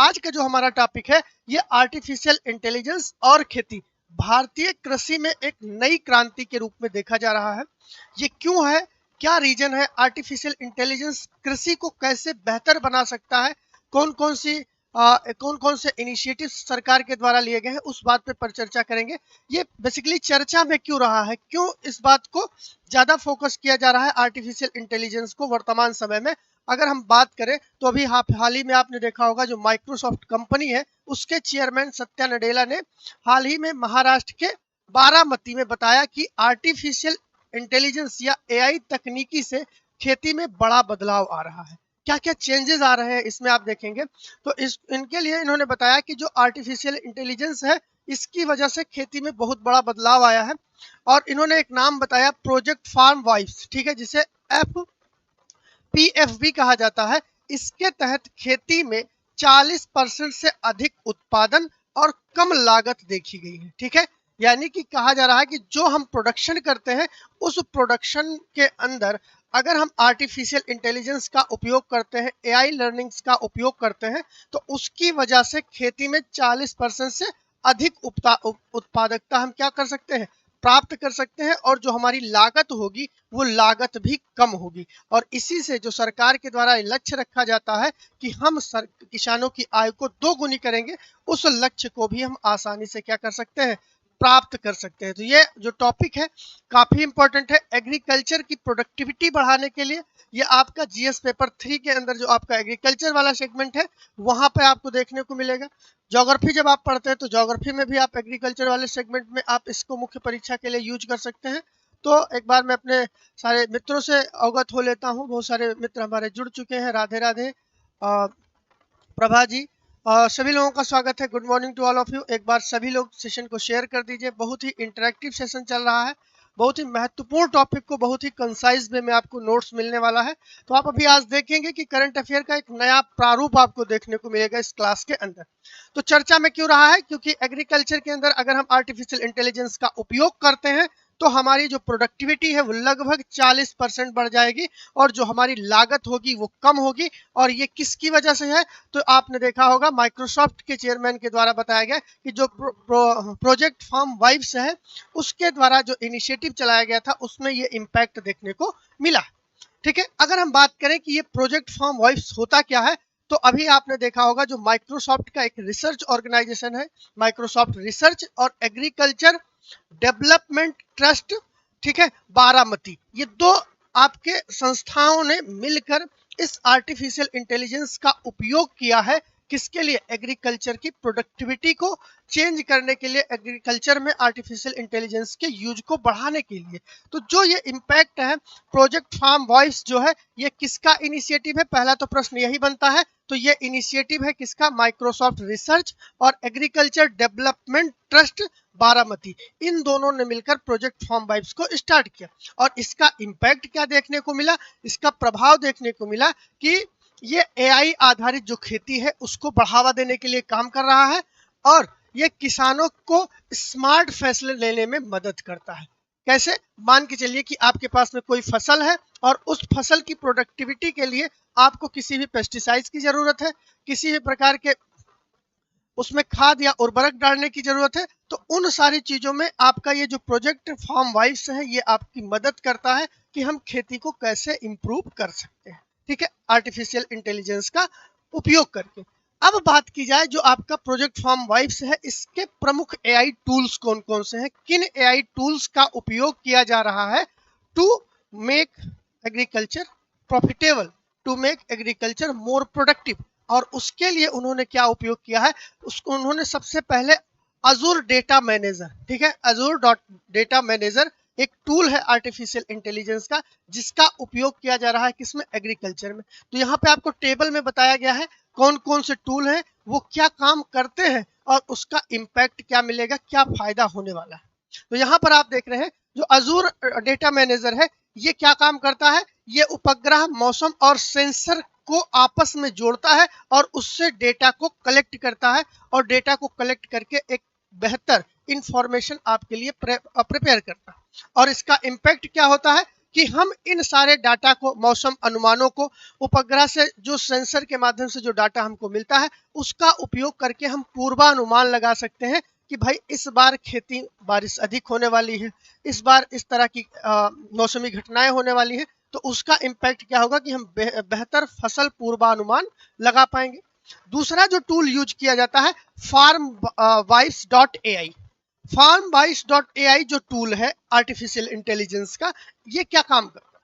आज का जो हमारा टॉपिक है ये आर्टिफिशियल इंटेलिजेंस और खेती भारतीय कृषि में एक नई क्रांति के रूप में देखा जा रहा है। ये क्यों है, क्या रीजन है, आर्टिफिशियल इंटेलिजेंस कृषि को कैसे बेहतर बना सकता है, कौन कौन से इनिशिएटिव सरकार के द्वारा लिए गए हैं, उस बात पे पर चर्चा करेंगे। ये बेसिकली चर्चा में क्यों रहा है, क्यों इस बात को ज्यादा फोकस किया जा रहा है आर्टिफिशियल इंटेलिजेंस को वर्तमान समय में। अगर हम बात करें तो अभी हाल ही में आपने देखा होगा जो माइक्रोसॉफ्ट कंपनी है उसके चेयरमैन सत्या नडेला ने हाल ही में महाराष्ट्र के बारामती में बताया कि आर्टिफिशियल इंटेलिजेंस या एआई तकनीकी से खेती में बड़ा बदलाव आ रहा है। क्या क्या चेंजेस आ रहे हैं इसमें आप देखेंगे तो इनके लिए इन्होंने बताया कि जो आर्टिफिशियल इंटेलिजेंस है इसकी वजह से खेती में बहुत बड़ा बदलाव आया है। और इन्होंने एक नाम बताया प्रोजेक्ट फार्म वाइव्स, ठीक है, जिसे PFV कहा जाता है। इसके तहत खेती में 40% से अधिक उत्पादन और कम लागत देखी गई है। ठीक है, यानी कि कहा जा रहा है कि जो हम प्रोडक्शन करते हैं उस प्रोडक्शन के अंदर अगर हम आर्टिफिशियल इंटेलिजेंस का उपयोग करते हैं, एआई लर्निंग्स का उपयोग करते हैं, तो उसकी वजह से खेती में 40% से अधिक उत्पादकता हम क्या कर सकते हैं, प्राप्त कर सकते हैं। और जो हमारी लागत होगी वो लागत भी कम होगी। और इसी से जो सरकार के द्वारा लक्ष्य रखा जाता है कि हम किसानों की आय को दोगुनी करेंगे, उस लक्ष्य को भी हम आसानी से क्या कर सकते हैं, प्राप्त कर सकते हैं। तो ये जो टॉपिक है काफी इंपॉर्टेंट है एग्रीकल्चर की प्रोडक्टिविटी बढ़ाने के लिए। ये आपका जीएस पेपर 3 के अंदर जो आपका एग्रीकल्चर वाला सेगमेंट है वहां पे आपको देखने को मिलेगा। ज्योग्राफी जब आप पढ़ते हैं तो ज्योग्राफी में भी आप एग्रीकल्चर वाले सेगमेंट में आप इसको मुख्य परीक्षा के लिए यूज कर सकते हैं। तो एक बार मैं अपने सारे मित्रों से अवगत हो लेता हूँ। बहुत सारे मित्र हमारे जुड़ चुके हैं। राधे राधे प्रभा जी, सभी लोगों का स्वागत है। Good morning to all of you. एक बार सभी लोग सेशन को शेयर कर दीजिए। बहुत ही इंटरेक्टिव सेशन चल रहा है, बहुत ही महत्वपूर्ण टॉपिक को बहुत ही कंसाइज वे में आपको नोट्स मिलने वाला है। तो आप अभी आज देखेंगे कि करंट अफेयर का एक नया प्रारूप आपको देखने को मिलेगा इस क्लास के अंदर। तो चर्चा में क्यों रहा है, क्योंकि एग्रीकल्चर के अंदर अगर हम आर्टिफिशियल इंटेलिजेंस का उपयोग करते हैं तो हमारी जो प्रोडक्टिविटी है वो लगभग 40% बढ़ जाएगी और जो हमारी लागत होगी वो कम होगी। और ये किसकी वजह से है, तो आपने देखा होगा माइक्रोसॉफ्ट के चेयरमैन के द्वारा बताया गया कि जो प्रोजेक्ट फार्म वाइव्स है उसके द्वारा जो इनिशिएटिव चलाया गया था उसमें ये इम्पैक्ट देखने को मिला। ठीक है, अगर हम बात करें कि ये प्रोजेक्ट फार्म वाइव्स होता क्या है, तो अभी आपने देखा होगा जो माइक्रोसॉफ्ट का एक रिसर्च ऑर्गेनाइजेशन है, माइक्रोसॉफ्ट रिसर्च और एग्रीकल्चर डेवलपमेंट ट्रस्ट, ठीक है, बारामती, ये दो आपके संस्थाओं ने मिलकर इस आर्टिफिशियल इंटेलिजेंस का उपयोग किया है। किसके लिए, एग्रीकल्चर की प्रोडक्टिविटी को चेंज करने के लिए, एग्रीकल्चर में आर्टिफिशियल इंटेलिजेंस के यूज को बढ़ाने के लिए। तो जो ये इम्पैक्ट है प्रोजेक्ट फार्म वॉइस जो है ये किसका इनिशिएटिव है, पहला तो प्रश्न यही बनता है। तो ये इनिशिएटिव है किसका, माइक्रोसॉफ्ट रिसर्च और एग्रीकल्चर डेवलपमेंट ट्रस्ट बारामती, इन दोनों ने मिलकर प्रोजेक्ट फार्म वाइव्स को स्टार्ट किया। और इसका इम्पैक्ट क्या देखने को मिला, इसका प्रभाव देखने को मिला कि ये एआई आधारित जो खेती है उसको बढ़ावा देने के लिए काम कर रहा है और ये किसानों को स्मार्ट फैसले लेने में मदद करता है। कैसे, मान के चलिए कि आपके पास में कोई फसल है और उस फसल की प्रोडक्टिविटी के लिए आपको किसी भी पेस्टिसाइड्स की जरूरत है, किसी भी प्रकार के उसमें खाद या उर्वरक डालने की जरूरत है, तो उन सारी चीजों में आपका ये जो प्रोजेक्ट फार्म वाइव्स है ये आपकी मदद करता है कि हम खेती को कैसे इंप्रूव कर सकते हैं। ठीक है, आर्टिफिशियल इंटेलिजेंस का उपयोग करके। अब बात की जाए जो आपका प्रोजेक्ट फार्म वाइव्स है इसके प्रमुख एआई टूल्स कौन कौन से हैं, किन एआई टूल्स का उपयोग किया जा रहा है to make agriculture profitable, to make agriculture more productive. और उसके लिए उन्होंने क्या उपयोग किया है, उसको उन्होंने सबसे पहले अजूर डेटा मैनेजर, ठीक है, अजूर डेटा मैनेजर एक टूल है आर्टिफिशियल इंटेलिजेंस का जिसका उपयोग किया जा रहा है किसमें, एग्रीकल्चर में। तो यहाँ पे आपको टेबल में बताया गया है कौन कौन से टूल हैं, वो क्या काम करते हैं और उसका इम्पैक्ट क्या मिलेगा, क्या फायदा होने वाला है। तो यहाँ पर आप देख रहे हैं जो अजूर डेटा मैनेजर है ये क्या काम करता है, ये उपग्रह, मौसम और सेंसर को आपस में जोड़ता है और उससे डेटा को कलेक्ट करता है और डेटा को कलेक्ट करके एक बेहतर इंफॉर्मेशन आपके लिए प्रिपेयर करता है। और इसका इम्पैक्ट क्या होता है कि हम इन सारे डाटा को, मौसम अनुमानों को, उपग्रह से जो सेंसर के माध्यम से जो डाटा हमको मिलता है उसका उपयोग करके हम पूर्वानुमान लगा सकते हैं कि भाई इस बार खेती बारिश अधिक होने वाली है, इस बार इस तरह की मौसमी घटनाएं होने वाली है, तो उसका इम्पैक्ट क्या होगा कि हम बेहतर फसल पूर्वानुमान लगा पाएंगे। दूसरा जो टूल यूज किया जाता है farmwise.ai। farmwise.ai जो टूल है आर्टिफिशियल इंटेलिजेंस का, ये क्या काम करता है?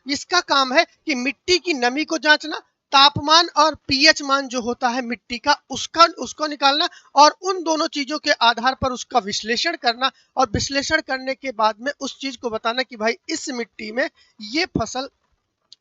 इसका काम है कि मिट्टी की नमी को जांचना, तापमान और पीएच मान जो होता है मिट्टी का उसको निकालना, और उन दोनों चीजों के आधार पर उसका विश्लेषण करना, और विश्लेषण करने के बाद में उस चीज को बताना कि भाई इस मिट्टी में ये फसल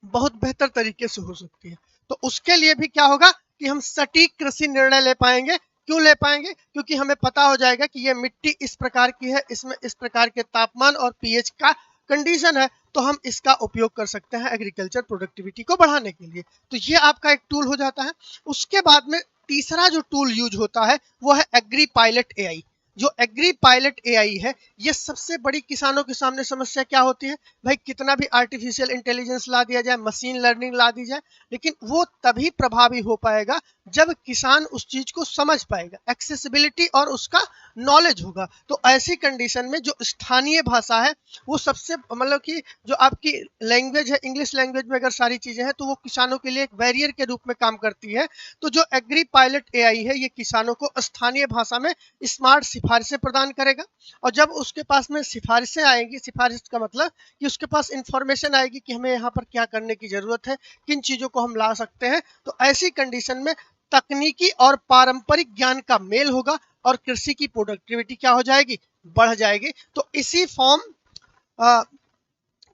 बहुत बेहतर तरीके से हो सकती है। तो उसके लिए भी क्या होगा कि हम सटीक कृषि निर्णय ले पाएंगे। क्यों ले पाएंगे? क्योंकि हमें पता हो जाएगा कि ये मिट्टी इस प्रकार की है, इसमें इस प्रकार के तापमान और पीएच का कंडीशन है, तो हम इसका उपयोग कर सकते हैं एग्रीकल्चर प्रोडक्टिविटी को बढ़ाने के लिए। तो ये आपका एक टूल हो जाता है। उसके बाद में तीसरा जो टूल यूज होता है वो है एग्री पायलट एआई। जो एग्री पायलट एआई है, ये सबसे बड़ी किसानों के सामने समस्या क्या होती है? भाई कितना भी आर्टिफिशियल इंटेलिजेंस ला दिया जाए, मशीन लर्निंग ला दी जाए, लेकिन वो तभी प्रभावी हो पाएगा जब किसान उस चीज को समझ पाएगा, एक्सेसिबिलिटी और उसका नॉलेज होगा। तो ऐसी कंडीशन में जो स्थानीय भाषा है वो सबसे मतलब कि जो आपकी लैंग्वेज है, इंग्लिश लैंग्वेज में अगर सारी चीजें हैं तो वो किसानों के लिए एक बैरियर के रूप में काम करती है। तो जो एग्री पायलट एआई है, ये किसानों को स्थानीय भाषा में स्मार्ट सिफारिशें प्रदान करेगा। और जब उसके पास में सिफारिशें आएंगी, सिफारिश का मतलब कि उसके पास इंफॉर्मेशन आएगी कि हमें यहाँ पर क्या करने की जरूरत है, किन चीजों को हम ला सकते हैं, तो ऐसी कंडीशन में तकनीकी और पारंपरिक ज्ञान का मेल होगा और कृषि की प्रोडक्टिविटी क्या हो जाएगी? बढ़ जाएगी। तो इसी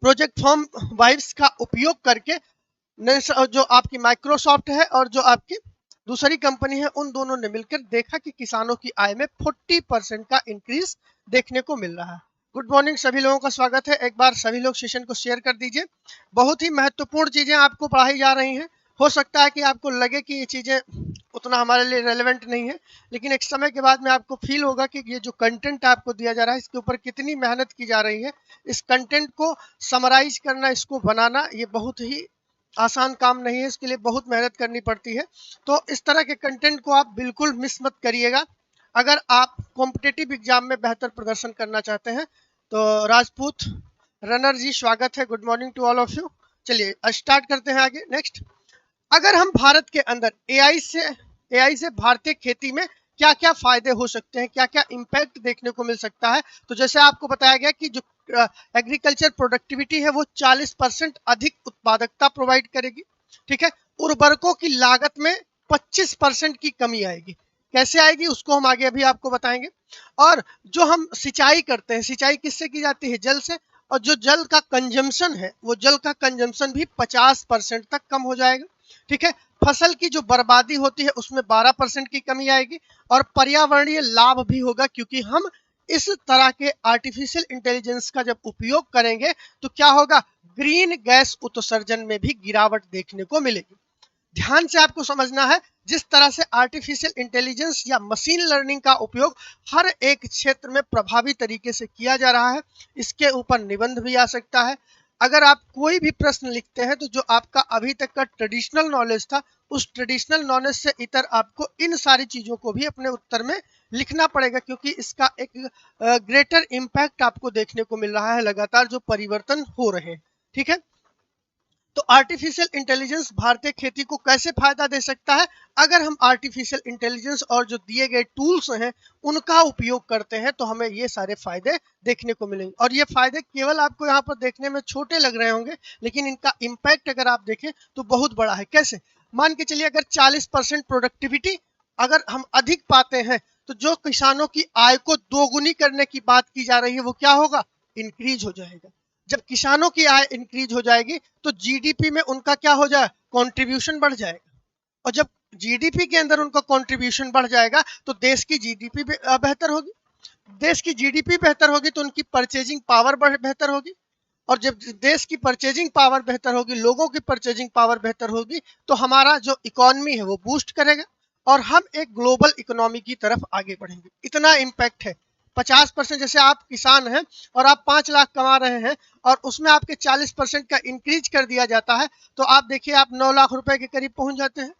प्रोजेक्ट फॉर्म वाइव्स का उपयोग करके जो आपकी माइक्रोसॉफ्ट है और जो आपकी दूसरी कंपनी है, उन दोनों ने मिलकर देखा कि किसानों की आय में 40% का इंक्रीज देखने को मिल रहा है। गुड मॉर्निंग, सभी लोगों का स्वागत है। एक बार सभी लोग सेशन को शेयर कर दीजिए। बहुत ही महत्वपूर्ण चीजें आपको पढ़ाई जा रही हैं। हो सकता है कि आपको लगे कि ये चीजें उतना हमारे लिए रेलेवेंट नहीं है, लेकिन एक समय के बाद में आपको फील होगा कि ये जो कंटेंट आपको दिया जा रहा है इसके ऊपर कितनी मेहनत की जा रही है। इस कंटेंट को समराइज करना, इसको बनाना, ये बहुत ही आसान काम नहीं है, इसके लिए बहुत मेहनत करनी पड़ती है। तो इस तरह के कंटेंट को आप बिल्कुल मिस मत करिएगा अगर आप कॉम्पिटिटिव एग्जाम में बेहतर प्रदर्शन करना चाहते हैं। तो राजपूत रनर जी, स्वागत है। Good morning to all of you. चलिए स्टार्ट करते हैं आगे। नेक्स्ट, अगर हम भारत के अंदर एआई से भारतीय खेती में क्या क्या फायदे हो सकते हैं, क्या क्या इम्पैक्ट देखने को मिल सकता है, तो जैसे आपको बताया गया कि जो एग्रीकल्चर प्रोडक्टिविटी है वो 40% अधिक उत्पादकता प्रोवाइड करेगी। ठीक है, उर्वरकों की लागत में 25% की कमी आएगी। कैसे आएगी उसको हम आगे अभी आपको बताएंगे। और जो हम सिंचाई करते हैं, सिंचाई किससे की जाती है? जल से। और जो जल का कंजम्पशन है, वो जल का कंजम्पशन भी 50% तक कम हो जाएगा। ठीक है, फसल की जो बर्बादी होती है उसमें 12% की कमी आएगी। और पर्यावरणीय लाभ भी होगा, क्योंकि हम इस तरह के आर्टिफिशियल इंटेलिजेंस का जब उपयोग करेंगे तो क्या होगा? ग्रीन गैस उत्सर्जन में भी गिरावट देखने को मिलेगी। ध्यान से आपको समझना है, जिस तरह से आर्टिफिशियल इंटेलिजेंस या मशीन लर्निंग का उपयोग हर एक क्षेत्र में प्रभावी तरीके से किया जा रहा है, इसके ऊपर निबंध भी आ सकता है। अगर आप कोई भी प्रश्न लिखते हैं तो जो आपका अभी तक का ट्रेडिशनल नॉलेज था, उस ट्रेडिशनल नॉलेज से इतर आपको इन सारी चीजों को भी अपने उत्तर में लिखना पड़ेगा, क्योंकि इसका एक ग्रेटर इम्पैक्ट आपको देखने को मिल रहा है, लगातार जो परिवर्तन हो रहे हैं। ठीक है, तो आर्टिफिशियल इंटेलिजेंस भारतीय खेती को कैसे फायदा दे सकता है? अगर हम आर्टिफिशियल इंटेलिजेंस और जो दिए गए टूल्स हैं उनका उपयोग करते हैं तो हमें ये सारे फायदे देखने को मिलेंगे। और ये फायदे केवल आपको यहाँ पर देखने में छोटे लग रहे होंगे, लेकिन इनका इम्पैक्ट अगर आप देखें तो बहुत बड़ा है। कैसे? मान के चलिए, अगर 40% प्रोडक्टिविटी अगर हम अधिक पाते हैं तो जो किसानों की आय को दोगुनी करने की बात की जा रही है वो क्या होगा? इंक्रीज हो जाएगा। जब किसानों की आय इंक्रीज हो जाएगी तो जीडीपी में उनका क्या हो जाए? कंट्रीब्यूशन बढ़ जाएगा। और जब जीडीपी के अंदर उनका कंट्रीब्यूशन बढ़ जाएगा तो देश की जीडीपी बेहतर होगी। देश की जीडीपी बेहतर होगी तो उनकी परचेजिंग पावर बेहतर होगी। और जब देश की परचेजिंग पावर बेहतर होगी, लोगों की परचेजिंग पावर बेहतर होगी, तो हमारा जो इकोनॉमी है वो बूस्ट करेगा और हम एक ग्लोबल इकोनॉमी की तरफ आगे बढ़ेंगे। इतना इम्पैक्ट है। 50%, जैसे आप किसान हैं और आप 5 लाख कमा रहे हैं और उसमें आपके 40% का इंक्रीज कर दिया जाता है, तो आप देखिए आप 9 लाख रुपए के करीब पहुंच जाते हैं।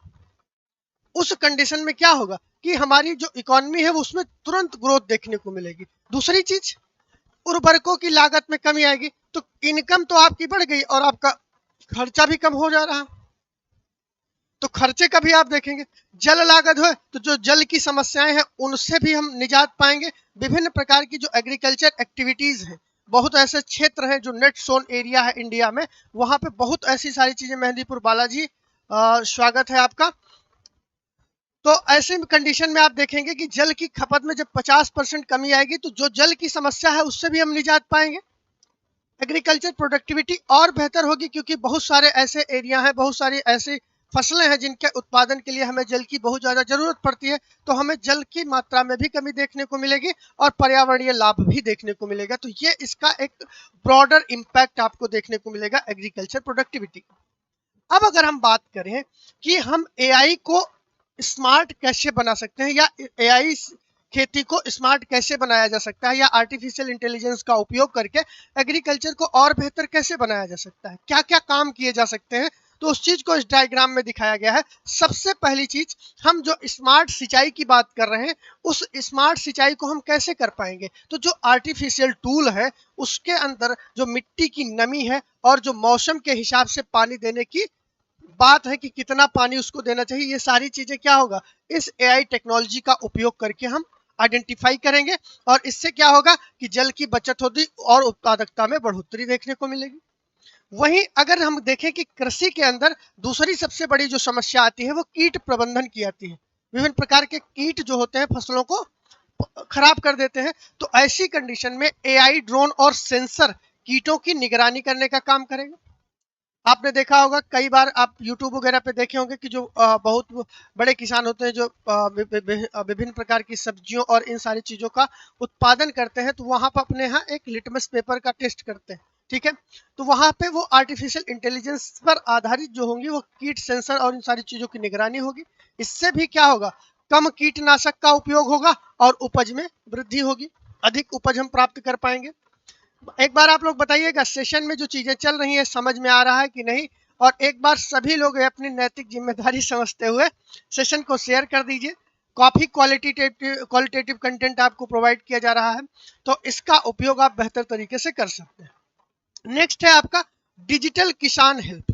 उस कंडीशन में क्या होगा कि हमारी जो इकोनॉमी है वो उसमें तुरंत ग्रोथ देखने को मिलेगी। दूसरी चीज, उर्वरकों की लागत में कमी आएगी, तो इनकम तो आपकी बढ़ गई और आपका खर्चा भी कम हो जा रहा है, तो खर्चे का भी आप देखेंगे। जल लागत है तो जो जल की समस्याएं हैं उनसे भी हम निजात पाएंगे। विभिन्न प्रकार की जो एग्रीकल्चर एक्टिविटीज हैं, बहुत ऐसे क्षेत्र हैं जो नेट सोन एरिया है इंडिया में, वहां पे बहुत ऐसी सारी चीजें। मेहंदीपुर बालाजी, स्वागत है आपका। तो ऐसे कंडीशन में आप देखेंगे कि जल की खपत में जब 50% कमी आएगी तो जो जल की समस्या है उससे भी हम निजात पाएंगे। एग्रीकल्चर प्रोडक्टिविटी और बेहतर होगी, क्योंकि बहुत सारे ऐसे एरिया हैं, बहुत सारी ऐसी फसलें हैं जिनके उत्पादन के लिए हमें जल की बहुत ज़्यादा जरूरत पड़ती है, तो हमें जल की मात्रा में भी कमी देखने को मिलेगी और पर्यावरणीय लाभ भी देखने को मिलेगा। तो ये इसका एक ब्रॉडर इम्पैक्ट आपको देखने को मिलेगा एग्रीकल्चर प्रोडक्टिविटी। अब अगर हम बात करें कि हम एआई को स्मार्ट कैसे बना सकते हैं, या एआई खेती को स्मार्ट कैसे बनाया जा सकता है, या आर्टिफिशियल इंटेलिजेंस का उपयोग करके एग्रीकल्चर को और बेहतर कैसे बनाया जा सकता है, क्या क्या काम किए जा सकते हैं, तो उस चीज को इस डायग्राम में दिखाया गया है। सबसे पहली चीज, हम जो स्मार्ट सिंचाई की बात कर रहे हैं, उस स्मार्ट सिंचाई को हम कैसे कर पाएंगे। तो जो आर्टिफिशियल टूल है उसके अंदर जो मिट्टी की नमी है और जो मौसम के हिसाब से पानी देने की बात है कि कितना पानी उसको देना चाहिए, ये सारी चीजें क्या होगा, इस एआई टेक्नोलॉजी का उपयोग करके हम आइडेंटिफाई करेंगे, और इससे क्या होगा कि जल की बचत होगी और उत्पादकता में बढ़ोतरी देखने को मिलेगी। वहीं अगर हम देखें कि कृषि के अंदर दूसरी सबसे बड़ी जो समस्या आती है वो कीट प्रबंधन की आती है। विभिन्न प्रकार के कीट जो होते हैं फसलों को खराब कर देते हैं, तो ऐसी कंडीशन में एआई, ड्रोन और सेंसर कीटों की निगरानी करने का काम करेगा। आपने देखा होगा कई बार, आप YouTube वगैरह पे देखे होंगे कि जो बहुत बड़े किसान होते हैं जो विभिन्न प्रकार की सब्जियों और इन सारी चीज़ों का उत्पादन करते हैं, तो वहाँ पर अपने यहाँ एक लिटमस पेपर का टेस्ट करते हैं, ठीक है। तो वहाँ पे वो आर्टिफिशियल इंटेलिजेंस पर आधारित जो होंगी वो कीट सेंसर और इन सारी चीज़ों की निगरानी होगी। इससे भी क्या होगा, कम कीटनाशक का उपयोग होगा और उपज में वृद्धि होगी, अधिक उपज हम प्राप्त कर पाएंगे। एक बार आप लोग बताइएगा सेशन में जो चीजें चल रही हैं समझ में आ रहा है कि नहीं, और एक बार सभी लोग अपनी नैतिक जिम्मेदारी समझते हुए सेशन को शेयर कर दीजिए। काफी क्वालिटेटिव कंटेंट आपको प्रोवाइड किया जा रहा है, तो इसका उपयोग आप बेहतर तरीके से कर सकते हैं। नेक्स्ट है आपका डिजिटल किसान हेल्प।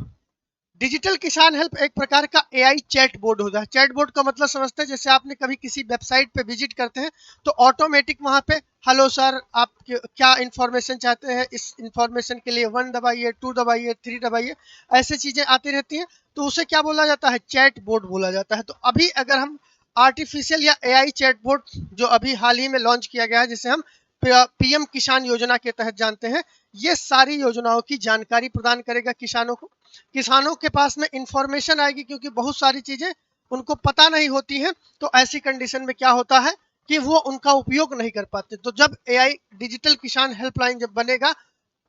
डिजिटल किसान हेल्प एक प्रकार का एआई चैट बोर्ड होता है। चैट बोर्ड का मतलब समझते हैं, जैसे आपने कभी किसी वेबसाइट पे विजिट करते हैं तो ऑटोमेटिक वहां पे हेलो सर, आप क्या इंफॉर्मेशन चाहते हैं, इस इंफॉर्मेशन के लिए 1 दबाइए, 2 दबाइए, 3 दबाइए, ऐसे चीजें आती रहती हैं, तो उसे क्या बोला जाता है, चैट बोर्ड बोला जाता है। तो अभी अगर हम आर्टिफिशियल या एआई चैट बोर्ड जो अभी हाल ही में लॉन्च किया गया है, जिसे हम पीएम किसान योजना के तहत जानते हैं, ये सारी योजनाओं की जानकारी प्रदान करेगा किसानों को। किसानों के पास में इंफॉर्मेशन आएगी, क्योंकि बहुत सारी चीजें उनको पता नहीं होती हैं, तो ऐसी कंडीशन में क्या होता है कि वो उनका उपयोग नहीं कर पाते। तो जब एआई डिजिटल किसान हेल्पलाइन जब बनेगा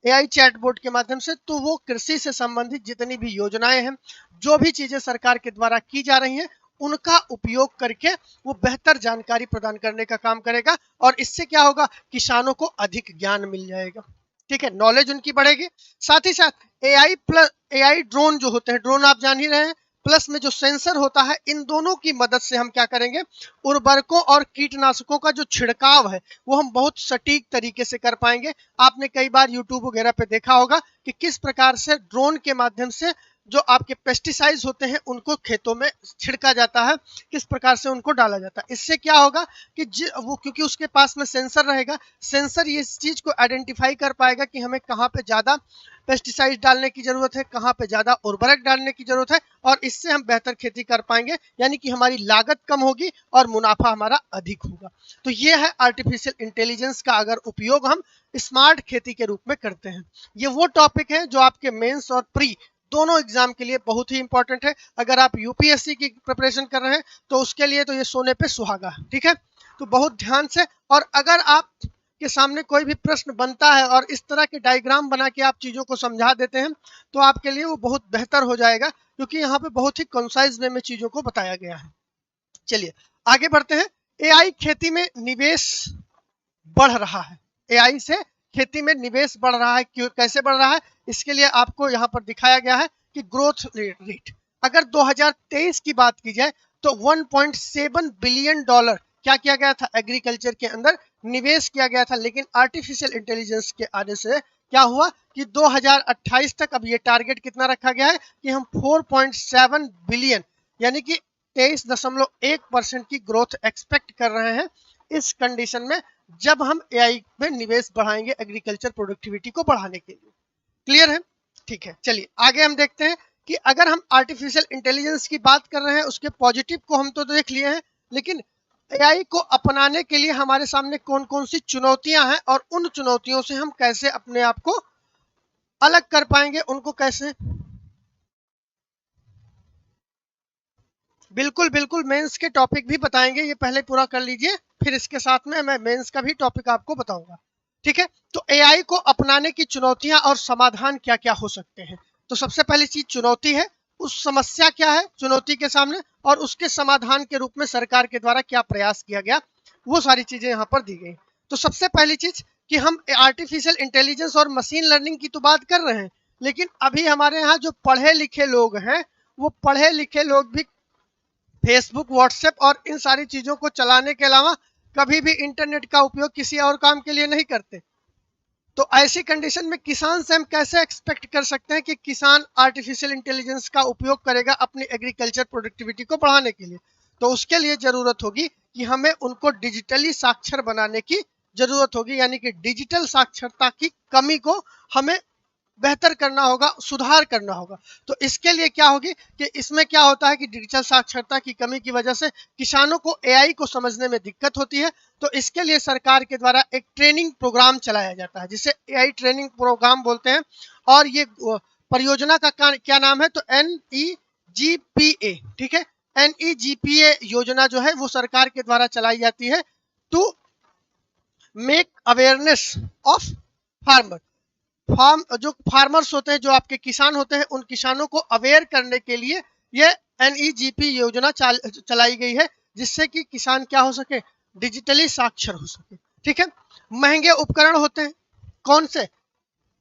एआई चैटबॉट के माध्यम से, तो वो कृषि से संबंधित जितनी भी योजनाएं हैं, जो भी चीजें सरकार के द्वारा की जा रही हैं, उनका उपयोग करके वो बेहतर जानकारी प्रदान करने का काम करेगा, और इससे क्या होगा, किसानों को अधिक ज्ञान मिल जाएगा, ठीक है, नॉलेज उनकी बढ़ेगी। साथ ही साथ एआई प्लस एआई ड्रोन जो होते हैं, ड्रोन आप जान ही रहे हैं, प्लस में जो सेंसर होता है, इन दोनों की मदद से हम क्या करेंगे, उर्वरकों और कीटनाशकों का जो छिड़काव है वो हम बहुत सटीक तरीके से कर पाएंगे। आपने कई बार यूट्यूब वगैरह पे देखा होगा कि किस प्रकार से ड्रोन के माध्यम से जो आपके पेस्टिसाइड्स होते हैं उनको खेतों में छिड़का जाता है, किस प्रकार से उनको डाला जाता है। इससे क्या होगा कि वो क्योंकि उसके पास में सेंसर रहेगा, सेंसर ये इस चीज को आइडेंटिफाई कर पाएगा कि हमें कहाँ पे ज्यादा पेस्टिसाइड डालने की जरूरत है, कहाँ पे ज्यादा उर्वरक डालने की जरूरत है, और इससे हम बेहतर खेती कर पाएंगे, यानी कि हमारी लागत कम होगी और मुनाफा हमारा अधिक होगा। तो ये है आर्टिफिशियल इंटेलिजेंस का अगर उपयोग हम स्मार्ट खेती के रूप में करते हैं। ये वो टॉपिक है जो आपके मेंस और प्री दोनों एग्जाम के लिए बहुत ही इंपॉर्टेंट है। अगर आप यूपीएससी की प्रिपरेशन कर रहे हैं तो उसके लिए तो ये सोने पे सुहागा है, ठीक है। तो बहुत ध्यान से, और अगर आप के सामने कोई भी प्रश्न बनता है और इस तरह के डायग्राम बना के आप चीजों को समझा देते हैं तो आपके लिए वो बहुत बेहतर हो जाएगा, क्योंकि यहाँ पे बहुत ही कंसाइज वे में चीजों को बताया गया है। चलिए आगे बढ़ते हैं। एआई खेती में निवेश बढ़ रहा है, एआई से खेती में निवेश बढ़ रहा है। क्यों, कैसे बढ़ रहा है, इसके लिए आपको यहाँ पर दिखाया गया है कि ग्रोथ रेट अगर 2023 की बात की जाए तो 1.7 बिलियन डॉलर क्या किया गया था, एग्रीकल्चर के अंदर निवेश किया गया था। लेकिन आर्टिफिशियल इंटेलिजेंस के आने से क्या हुआ कि 2028 तक अब ये टारगेट कितना रखा गया है कि हम 4.7 बिलियन यानी कि 23.1% की ग्रोथ एक्सपेक्ट कर रहे हैं इस कंडीशन में, जब हम एआई में निवेश बढ़ाएंगे एग्रीकल्चर प्रोडक्टिविटी को बढ़ाने के लिए। क्लियर है, ठीक है। चलिए आगे हम देखते हैं कि अगर हम आर्टिफिशियल इंटेलिजेंस की बात कर रहे हैं, उसके पॉजिटिव को हम तो देख लिए हैं, लेकिन एआई को अपनाने के लिए हमारे सामने कौन कौन सी चुनौतियां हैं और उन चुनौतियों से हम कैसे अपने आप को अलग कर पाएंगे, उनको कैसे। बिल्कुल बिल्कुल, मेंस के टॉपिक भी बताएंगे, ये पहले पूरा कर लीजिए, फिर इसके साथ में मैं मेंस का भी टॉपिक आपको बताऊंगा। ठीक है, तो एआई को अपनाने की चुनौतियां और समाधान क्या क्या हो सकते हैं। तो सबसे पहली चीज चुनौती है, उस समस्या क्या है चुनौती के सामने, और उसके समाधान के रूप में सरकार के द्वारा क्या प्रयास किया गया, वो सारी चीजें यहाँ पर दी गई। तो सबसे पहली चीज कि हम आर्टिफिशियल इंटेलिजेंस और मशीन लर्निंग की तो बात कर रहे हैं, लेकिन अभी हमारे यहाँ जो पढ़े लिखे लोग हैं, वो पढ़े लिखे लोग भी फेसबुक, व्हाट्सएप और इन सारी चीजों को चलाने के अलावा कभी भी इंटरनेट का उपयोग किसी और काम के लिए नहीं करते। तो ऐसी कंडीशन में किसान से हम कैसे एक्सपेक्ट कर सकते हैं कि किसान आर्टिफिशियल इंटेलिजेंस का उपयोग करेगा अपनी एग्रीकल्चर प्रोडक्टिविटी को बढ़ाने के लिए। तो उसके लिए जरूरत होगी कि हमें उनको डिजिटली साक्षर बनाने की जरूरत होगी, यानी कि डिजिटल साक्षरता की कमी को हमें बेहतर करना होगा, सुधार करना होगा। तो इसके लिए क्या होगी कि इसमें क्या होता है कि डिजिटल साक्षरता की कमी की वजह से किसानों को एआई को समझने में दिक्कत होती है। तो इसके लिए सरकार के द्वारा एक ट्रेनिंग प्रोग्राम चलाया जाता है जिसे एआई ट्रेनिंग प्रोग्राम बोलते हैं। और ये परियोजना का क्या नाम है, तो NEGPA। ठीक है, NEGPA योजना जो है वो सरकार के द्वारा चलाई जाती है to make awareness of farmer. जो फार्मर्स होते हैं, जो आपके किसान होते हैं, उन किसानों को अवेयर करने के लिए ये NEGP योजना चलाई गई है, जिससे कि किसान क्या हो सके, डिजिटली साक्षर हो सके। ठीक है, महंगे उपकरण होते हैं, कौन से,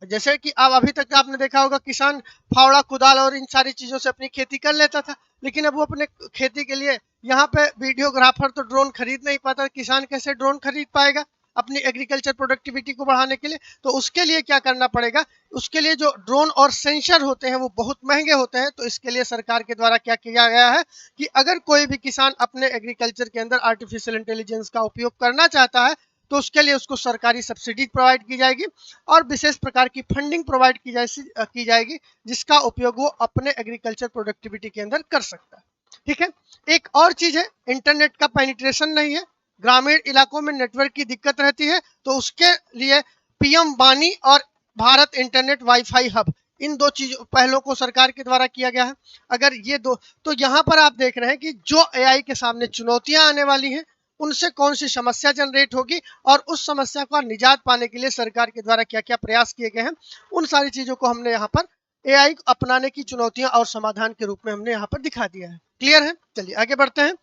जैसे कि अब अभी तक आपने देखा होगा किसान फावड़ा कुदाल और इन सारी चीजों से अपनी खेती कर लेता था, लेकिन अब वो अपने खेती के लिए यहाँ पे वीडियोग्राफर तो ड्रोन खरीद नहीं पाता, किसान कैसे ड्रोन खरीद पाएगा अपनी एग्रीकल्चर प्रोडक्टिविटी को बढ़ाने के लिए। तो उसके लिए क्या करना पड़ेगा, उसके लिए जो ड्रोन और सेंसर होते हैं वो बहुत महंगे होते हैं। तो इसके लिए सरकार के द्वारा क्या किया गया है कि अगर कोई भी किसान अपने एग्रीकल्चर के अंदर आर्टिफिशियल इंटेलिजेंस का उपयोग करना चाहता है, तो उसके लिए उसको सरकारी सब्सिडी प्रोवाइड की जाएगी और विशेष प्रकार की फंडिंग प्रोवाइड की जाएगी, जिसका उपयोग वो अपने एग्रीकल्चर प्रोडक्टिविटी के अंदर कर सकता है। ठीक है, एक और चीज है, इंटरनेट का पेनिट्रेशन नहीं है, ग्रामीण इलाकों में नेटवर्क की दिक्कत रहती है। तो उसके लिए PM वाणी और भारत इंटरनेट वाईफाई हब, इन दो चीजों पहलों को सरकार के द्वारा किया गया है। अगर ये दो, तो यहाँ पर आप देख रहे हैं कि जो एआई के सामने चुनौतियां आने वाली हैं, उनसे कौन सी समस्या जनरेट होगी और उस समस्या का निजात पाने के लिए सरकार के द्वारा क्या क्या प्रयास किए गए हैं, उन सारी चीजों को हमने यहाँ पर एआई अपनाने की चुनौतियां और समाधान के रूप में हमने यहाँ पर दिखा दिया है। क्लियर है, चलिए आगे बढ़ते हैं।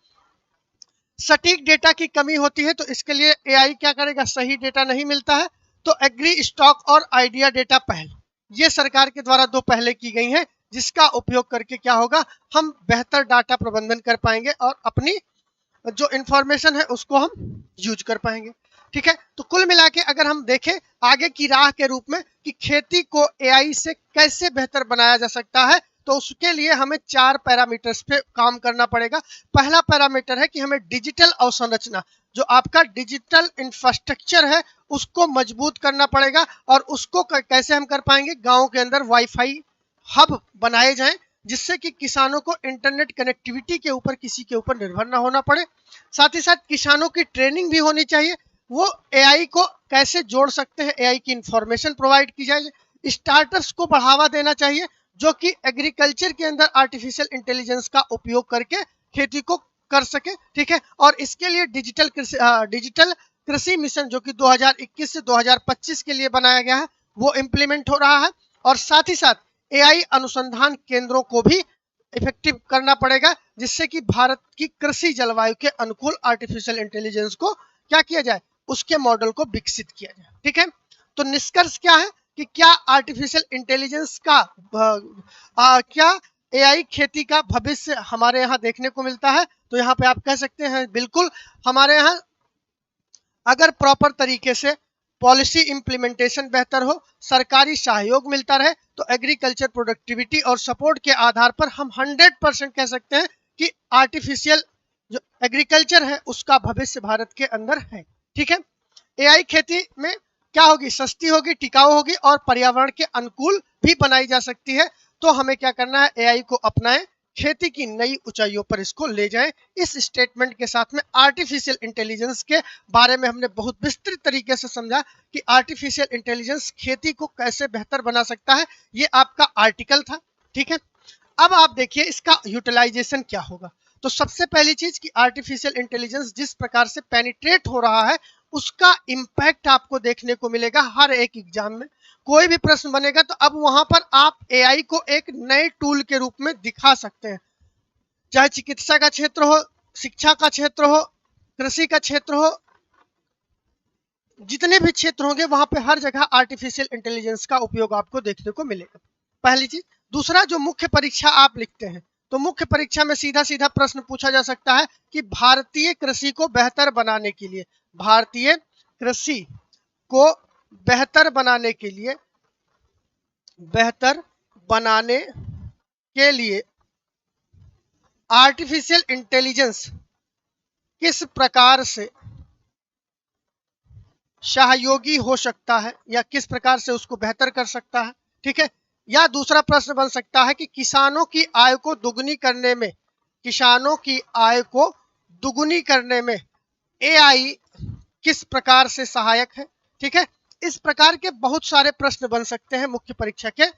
सटीक डेटा की कमी होती है, तो इसके लिए एआई क्या करेगा, सही डेटा नहीं मिलता है, तो एग्री स्टॉक और आइडिया डेटा पहल, ये सरकार के द्वारा दो पहले की गई हैं, जिसका उपयोग करके क्या होगा, हम बेहतर डाटा प्रबंधन कर पाएंगे और अपनी जो इंफॉर्मेशन है उसको हम यूज कर पाएंगे। ठीक है, तो कुल मिला के अगर हम देखें आगे की राह के रूप में कि खेती को एआई से कैसे बेहतर बनाया जा सकता है, तो उसके लिए हमें 4 पैरामीटर्स पे काम करना पड़ेगा। पहला पैरामीटर है कि हमें डिजिटल अवसंरचना, जो आपका डिजिटल इंफ्रास्ट्रक्चर है, उसको मजबूत करना पड़ेगा। और उसको कैसे हम कर पाएंगे, गाँव के अंदर वाईफाई हब बनाए जाएं, जिससे कि किसानों को इंटरनेट कनेक्टिविटी के ऊपर किसी के ऊपर निर्भर ना होना पड़े। साथ ही साथ किसानों की ट्रेनिंग भी होनी चाहिए, वो एआई को कैसे जोड़ सकते हैं, एआई की इंफॉर्मेशन प्रोवाइड की जाए। स्टार्टअप्स को बढ़ावा देना चाहिए जो कि एग्रीकल्चर के अंदर आर्टिफिशियल इंटेलिजेंस का उपयोग करके खेती को कर सके। ठीक है, और इसके लिए डिजिटल कृषि मिशन जो कि 2021 से 2025 के लिए बनाया गया है, वो इम्प्लीमेंट हो रहा है। और साथ ही साथ एआई अनुसंधान केंद्रों को भी इफेक्टिव करना पड़ेगा, जिससे कि भारत की कृषि जलवायु के अनुकूल आर्टिफिशियल इंटेलिजेंस को क्या किया जाए, उसके मॉडल को विकसित किया जाए। ठीक है, तो निष्कर्ष क्या है कि क्या आर्टिफिशियल इंटेलिजेंस का क्या एआई खेती का भविष्य हमारे यहाँ देखने को मिलता है? तो यहाँ पे आप कह सकते हैं बिल्कुल। हमारे यहाँ अगर प्रॉपर तरीके से पॉलिसी इंप्लीमेंटेशन बेहतर हो, सरकारी सहयोग मिलता रहे, तो एग्रीकल्चर प्रोडक्टिविटी और सपोर्ट के आधार पर हम 100% कह सकते हैं कि आर्टिफिशियल जो एग्रीकल्चर है उसका भविष्य भारत के अंदर है। ठीक है, एआई खेती में क्या होगी? सस्ती होगी, टिकाऊ होगी और पर्यावरण के अनुकूल भी बनाई जा सकती है। तो हमें क्या करना है? एआई को अपनाएं, खेती की नई ऊंचाइयों पर इसको ले जाएं। इस स्टेटमेंट के साथ में आर्टिफिशियल इंटेलिजेंस के बारे में हमने बहुत विस्तृत तरीके से समझा कि आर्टिफिशियल इंटेलिजेंस खेती को कैसे बेहतर बना सकता है। ये आपका आर्टिकल था। ठीक है, अब आप देखिए इसका यूटिलाइजेशन क्या होगा। तो सबसे पहली चीज कि आर्टिफिशियल इंटेलिजेंस जिस प्रकार से पेनिट्रेट हो रहा है उसका इम्पैक्ट आपको देखने को मिलेगा हर एक एग्जाम में। कोई भी प्रश्न बनेगा तो अब वहां पर आप एआई को एक नए टूल के रूप में दिखा सकते हैं। चाहे चिकित्सा का क्षेत्र हो, शिक्षा का क्षेत्र हो, कृषि का क्षेत्र हो, जितने भी क्षेत्र होंगे वहां पे हर जगह आर्टिफिशियल इंटेलिजेंस का उपयोग आपको देखने को मिलेगा। पहली चीज। दूसरा, जो मुख्य परीक्षा आप लिखते हैं तो मुख्य परीक्षा में सीधा सीधा प्रश्न पूछा जा सकता है कि भारतीय कृषि को बेहतर बनाने के लिए, भारतीय कृषि को बेहतर बनाने के लिए, बेहतर बनाने के लिए आर्टिफिशियल इंटेलिजेंस किस प्रकार से सहयोगी हो सकता है या किस प्रकार से उसको बेहतर कर सकता है। ठीक है, या दूसरा प्रश्न बन सकता है कि किसानों की आय को दुगुनी करने में, किसानों की आय को दुगुनी करने में एआई किस प्रकार से सहायक है। ठीक है, इस प्रकार के बहुत सारे प्रश्न बन सकते हैं मुख्य परीक्षा के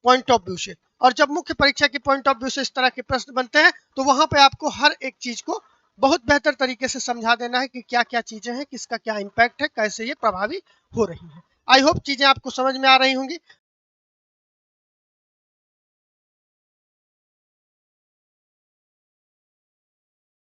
पॉइंट ऑफ व्यू से। और जब मुख्य परीक्षा के पॉइंट ऑफ व्यू से इस तरह के प्रश्न बनते हैं तो वहां पे आपको हर एक चीज को बहुत बेहतर तरीके से समझा देना है कि क्या क्या चीजें हैं, किसका क्या इम्पैक्ट है, कैसे ये प्रभावी हो रही है। आई होप चीजें आपको समझ में आ रही होंगी।